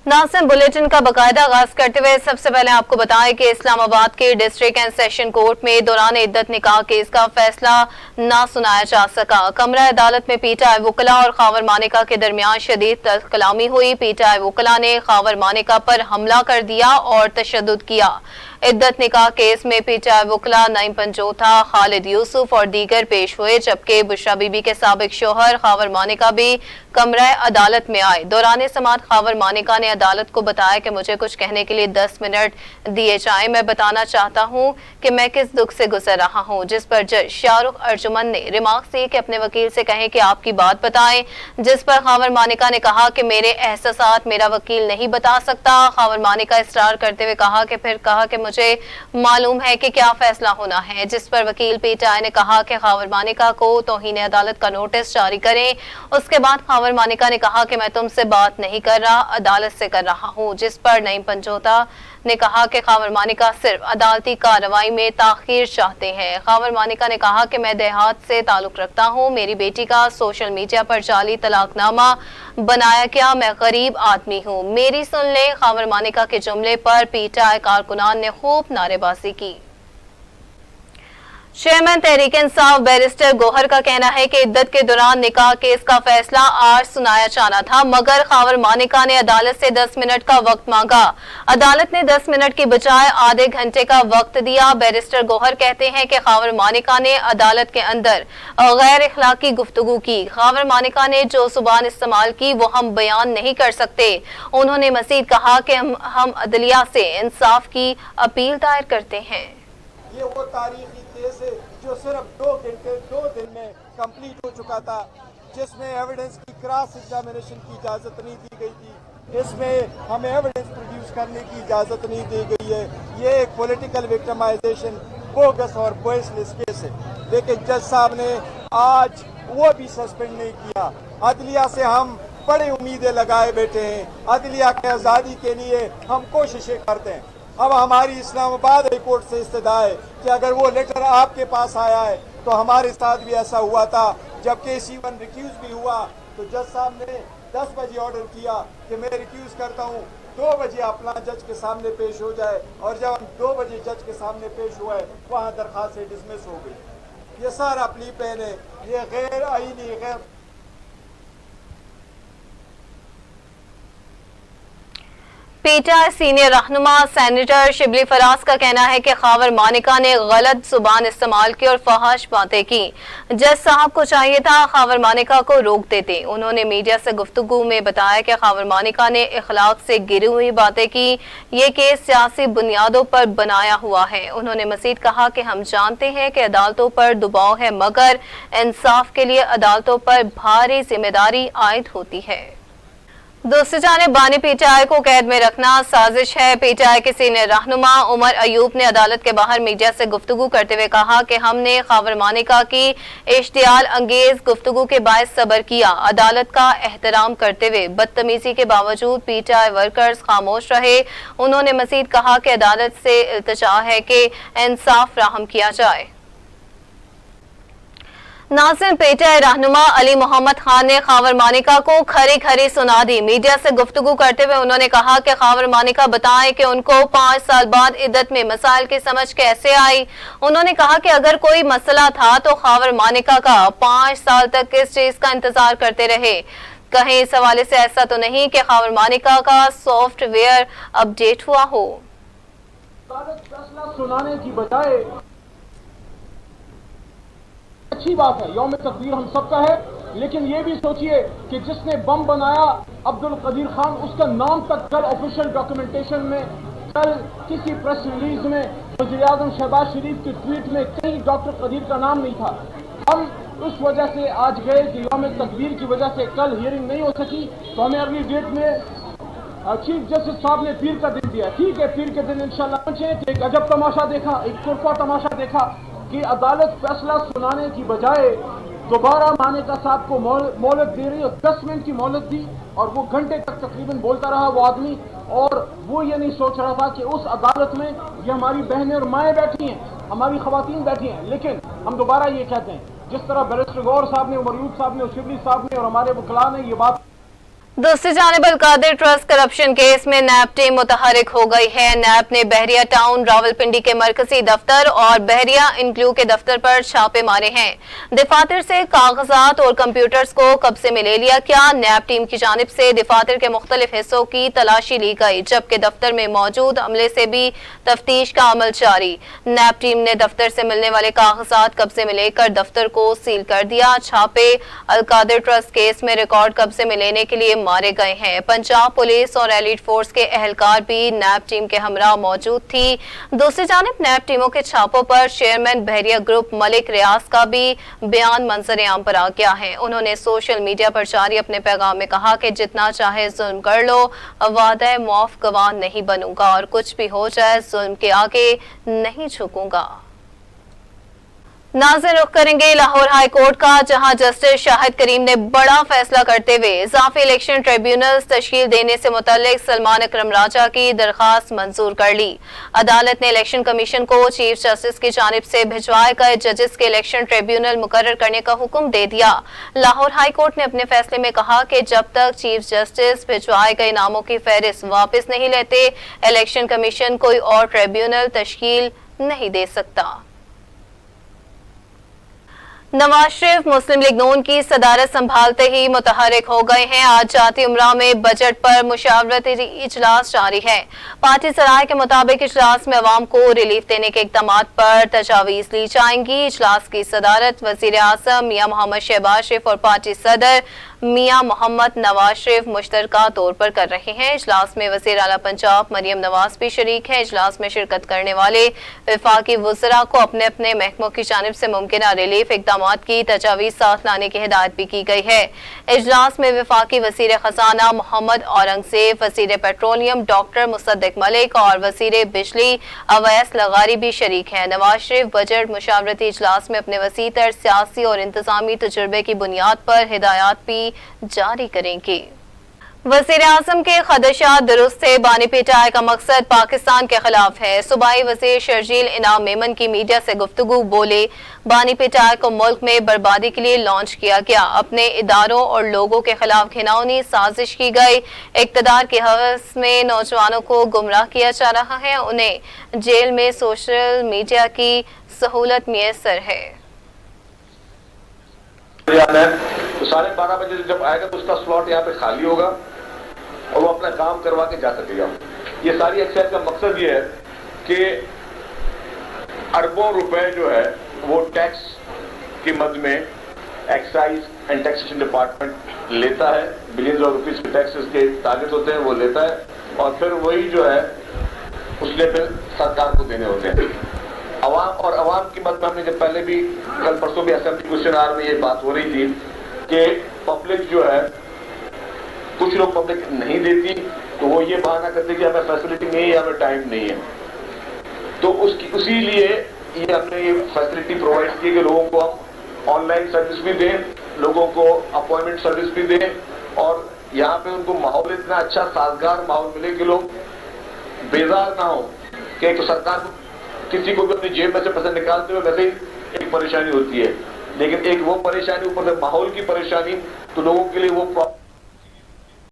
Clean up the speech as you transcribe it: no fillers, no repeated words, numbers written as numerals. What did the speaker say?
नाज़रीन, बुलेटिन का बाकायदा आगाज करते हुए सबसे पहले आपको बताएं कि इस्लामाबाद के डिस्ट्रिक्ट एंड सेशन कोर्ट में दौरान इद्दत निकाह केस का फैसला ना सुनाया जा सका। कमरा अदालत में पीटीआई वकला और खावर मानिका के दरमियान शदीद कलामी हुई। पीटीआई वकला ने खावर मानिका पर हमला कर दिया और तशद्दुद किया। इद्दत निकाह केस में पीटीआई वकला नईम पंजोथा, खालिद यूसुफ और दीगर पेश हुए, जबकि बुशरा बीबी के साबिक शोहर खावर मानिका भी कमरा अदालत में आए। दौरान समाअत खावर मानिका ने अदालत को बताया कि मुझे कुछ कहने के लिए 10 मिनट दिए जाएं। मैं बताना चाहता हूं कि मैं किस दुख से गुजर रहा हूं। जिस पर जज शाहरुख अर्जुमन ने रिमार्क्स दिए कि अपने वकील से कहें कि आपकी बात बताएं। जिस पर खावर मानिका ने कहा कि मेरे एहसासात मेरा वकील नहीं बता सकता। खावर मानिका इसरार करते हुए कहा कि मुझे मालूम है कि क्या फैसला होना है। जिस पर वकील पीटीआई ने कहा कि खावर मानिका को तौहीन अदालत का नोटिस जारी करें। उसके बाद खावर मानिका ने कहा कि मैं तुमसे बात नहीं कर रहा, अदालत से कर रहा हूं। जिस पर नईम पंजोता ने कहा कि खावर मानिका सिर्फ अदालती कार्रवाई में ताखीर चाहते हैं। खावर मानिका ने कहा कि मैं देहात से ताल्लुक रखता हूं, मेरी बेटी का सोशल मीडिया पर जाली तलाकनामा बनाया गया, मैं गरीब आदमी हूं, मेरी सुन ले। खावर मानिका के जुमले पर पीटीआई कारकुनान ने खूब नारेबाजी की। चेयरमैन तहरीक इंसाफ बैरिस्टर गौहर का कहना है कि इद्दत के दौरान निकाह केस का फैसला आज सुनाया जाना था, मगर खावर मानिका ने अदालत से 10 मिनट का वक्त मांगा। अदालत ने 10 मिनट की बजाय आधे घंटे का वक्त दिया। बैरिस्टर गौहर कहते हैं कि खावर मानिका ने अदालत के अंदर गैर इखलाकी गुफ्तगू की। खावर मानिका ने जो जुबान इस्तेमाल की वो हम बयान नहीं कर सकते। उन्होंने मजीद कहा कि हम अदलिया से इंसाफ की अपील दायर करते हैं। ये वो तारीखी केस है जो सिर्फ 2 दिन में कंप्लीट हो चुका था, जिसमें एविडेंस की क्रॉस एग्जामिनेशन की इजाज़त नहीं दी गई थी। इसमें हमें एविडेंस प्रोड्यूस करने की इजाज़त नहीं दी गई है। ये एक पॉलिटिकल विक्टिमाइजेशन, बोगस और बेसलेस केस है। लेकिन जज साहब ने आज वो भी सस्पेंड नहीं किया। अदलिया से हम बड़ी उम्मीदें लगाए बैठे हैं। अदलिया के आज़ादी के लिए हम कोशिशें करते हैं। अब हमारी इस्लामाबाद हाई कोर्ट से इस्तदा है कि अगर वो लेटर आपके पास आया है तो हमारे साथ भी ऐसा हुआ था। जब केस 1 रिक्यूज भी हुआ तो जज साहब ने 10 बजे ऑर्डर किया कि मैं रिक्यूज करता हूँ, 2 बजे अपना जज के सामने पेश हो जाए। और जब हम 2 बजे जज के सामने पेश हुए वहाँ दरख्वास्त डिसमिस हो गई। ये सारा प्ली पेन है, ये गैर आईनी गैर पीटीआई सीनियर रहनुमा सेनेटर शिबली फराज का कहना है कि खावर मानिका ने गलत जुबान इस्तेमाल की और फहाश बातें की। जज साहब को चाहिए था खावर मानिका को रोक देते। उन्होंने मीडिया से गुफ्तगू में बताया कि खावर मानिका ने इखलाक से गिरी हुई बातें की। ये केस सियासी बुनियादों पर बनाया हुआ है। उन्होंने मजीद कहा कि हम जानते हैं कि अदालतों पर दबाव है, मगर इंसाफ के लिए अदालतों पर भारी जिम्मेदारी आयद होती है। दूसरी जानिब बानी पीटीआई को कैद में रखना साजिश है। पीटीआई के सीनियर रहनुमा उमर अयूब ने अदालत के बाहर मीडिया से गुफ्तगू करते हुए कहा कि हमने खावर मानिका की इश्तियाल अंगेज गुफ्तगू के बायस सब्र किया। अदालत का एहतराम करते हुए बदतमीजी के बावजूद पीटीआई वर्कर्स खामोश रहे। उन्होंने मजीद कहा कि अदालत से इल्तिजा है कि इंसाफ फराहम किया जाए। नाज़रीन, पीटीआई रहनुमा अली मोहम्मद खान ने खावर मानिका को खरी खरी सुना दी। मीडिया से गुफ्तगू करते हुए उन्होंने कहा कि खावर मानिका बताएं कि उनको 5 साल बाद इद्दत में मसाइल की समझ कैसे आई। उन्होंने कहा कि अगर कोई मसला था तो खावर मानिका का 5 साल तक किस चीज का इंतजार करते रहे। कहीं इस हवाले से ऐसा तो नहीं कि खावर मानिका का सॉफ्टवेयर अपडेट हुआ हो। फैसला सुनाने की बजाय अच्छी बात है, यौम तकदीर हम सबका है, लेकिन ये भी सोचिए कि जिसने बम बनाया अब्दुल कदीर खान, उसका नाम तक कल ऑफिशियल डॉक्यूमेंटेशन में, कल किसी प्रेस रिलीज में, वज़ीर-ए-आज़म शहबाज शरीफ की ट्वीट में कहीं डॉक्टर कदीर का नाम नहीं था। हम उस वजह से आज गए कि यौम तकदीर की वजह से कल हियरिंग नहीं हो सकी, तो हमें अगली डेट में चीफ जस्टिस साहब ने पीर का दिन दिया। ठीक है, पीर के दिन इंशाल्लाह पहुंचे। एक अजब तमाशा देखा, एक तुरफा तमाशा देखा कि अदालत फैसला सुनाने की बजाय दोबारा मानिका साहब को मोहलत दे रही है। 10 मिनट की मोहलत दी और वो घंटे तक तकरीबन बोलता रहा वो आदमी, और वो ये नहीं सोच रहा था कि उस अदालत में ये हमारी बहनें और माएँ बैठी हैं, हमारी खवातीन बैठी हैं। लेकिन हम दोबारा ये कहते हैं, जिस तरह बैरिस्टर गौहर साहब ने, उमर अयूब साहब ने, शिबली साहब ने और हमारे वकला ने ये बात दूसरी जानिब अलकादिर ट्रस्ट करप्शन केस में नैब टीम मुतहरिक हो गई है। नैब ने बहरिया टाउन, रावलपिंडी के मरकजी दफ्तर और बहरिया इंक्लू के दफ्तर पर छापे मारे हैं। दफातर से कागजात और कंप्यूटर्स को कब्जे में ले लिया गया। नैब टीम की जानिब से दफातर के मुख्तलिफ हिस्सों की तलाशी ली गई, जबकि दफ्तर में मौजूद अमले से भी तफ्तीश का अमल जारी। नैब टीम ने दफ्तर से मिलने वाले कागजात कब्जे में लेकर दफ्तर को सील कर दिया। छापे अलकादिर ट्रस्ट केस में रिकॉर्ड कब्जे में लेने के लिए मारे गए हैं। पंजाब पुलिस और एलीट फोर्स के एहलकार भी नैब टीम के हमरा मौजूद थी। दूसरी जानिब नैब टीमों के छापों पर चेयरमैन बहरिया ग्रुप मलिक रियाज का भी बयान मंजर आम पर आ गया है। उन्होंने सोशल मीडिया पर जारी अपने पैगाम में कहा कि जितना चाहे जुल्म कर लो, वादा मौफ गवाह नहीं बनूंगा और कुछ भी हो जाए जुल्म के आगे नहीं झुकूंगा। नाज़रीन, रुख करेंगे लाहौर हाई कोर्ट का, जहां जस्टिस शाहिद करीम ने बड़ा फैसला करते हुए इजाफी इलेक्शन ट्रिब्यूनल्स तश्कील देने से मुतल्लिक सलमान अकरम राजा की दरखास्त मंजूर कर ली। अदालत ने इलेक्शन कमीशन को चीफ जस्टिस की जानिब से भिजवाए गए जजेस के इलेक्शन ट्रिब्यूनल मुकर्रर करने का हुक्म दे दिया। लाहौर हाई कोर्ट ने अपने फैसले में कहा कि जब तक चीफ जस्टिस भिजवाए गए नामों की फहरिस्त वापस नहीं लेते, इलेक्शन कमीशन कोई और ट्रिब्यूनल तश्कील नहीं दे सकता। नवाज शरीफ मुस्लिम लीग नून की सदारत संभालते ही मुतहरिक हो गए हैं। आज जाती उमरा में बजट पर मुशावरती इजलास जारी है। पार्टी सराय के मुताबिक इजलास में अवाम को रिलीफ देने के इक़दाम पर तजावीज़ ली जाएंगी। इजलास की सदारत वज़ीर आज़म मियां मोहम्मद शहबाज शरीफ और पार्टी सदर मियां मोहम्मद नवाज शरीफ मुश्तरका तौर पर कर रहे हैं। इजलास में वज़ीर आला पंजाब मरियम नवाज भी शरीक है। इजलास में शिरकत करने वाले वफाकी वज़रा को अपने अपने महकमों की जानिब से मुमकिन रिलीफ इक़दाम की तजावीज़ साथ लाने की हिदायत भी की गई है। इजलास में वफाकी वज़ीर खजाना मोहम्मद औरंगज़ेब, वज़ीर पेट्रोलियम डॉक्टर मुसद्दिक मलिक और वज़ीर बिजली अवैस लगारी भी शरीक हैं। नवाज शरीफ बजट मुशावरती इजलास में अपने वसीतर सियासी और इंतजामी तजुर्बे की बुनियाद पर हिदायत भी जारी करेंगे। वज़ीर आज़म के खदशात दुरुस्त थे, बानी पिटाई का मकसद पाकिस्तान के खिलाफ है। सूबाई वज़ीर शर्जील इनाम मेमन की मीडिया से गुफ्तगू बोले, बानी पिटाई को मुल्क में बर्बादी के लिए लॉन्च किया गया। अपने इदारों और लोगों के खिलाफ घिनौनी साजिश की गई। इक़्तिदार की हवस में नौजवानों को गुमराह किया जा रहा है। उन्हें जेल में सोशल मीडिया की सहूलत मैसर है। तो 12:30 बजे जब आएगा तो उसका स्लॉट यहाँ पे खाली होगा और वो अपना काम करवा के जा सकेगा। ये सारी एक्सरसाइज का मकसद ये है कि अरबों रुपए जो है वो टैक्स की मद में एक्साइज एंड टैक्सेशन डिपार्टमेंट लेता है। बिलियंस ऑफ रुपीज के टैक्सेस के टारगेट होते हैं, वो लेता है और फिर वही जो है उसने फिर सरकार को देने होते हैं। अवाम और अवाम की मद में हमने जब पहले भी कल परसों भी असेंबली क्वेश्चन आवर में ये बात हो रही थी कि पब्लिक जो है, कुछ लोग पब्लिक नहीं देती तो वो ये बहाना करते कि हमें फैसिलिटी नहीं है, हमें टाइम नहीं है। तो उसी लिए ये हमने ये फैसिलिटी प्रोवाइड की कि लोगों को हम ऑनलाइन सर्विस भी दें, लोगों को अपॉइंटमेंट सर्विस भी दें और यहाँ पे उनको माहौल इतना अच्छा साजगार माहौल मिले कि लोग बेजार ना हो कि तो सरकार को किसी को भी अपनी जेब में से पैसे निकालते हुए वैसे ही एक परेशानी होती है, लेकिन एक वो परेशानी ऊपर से माहौल की परेशानी, तो लोगों के लिए वो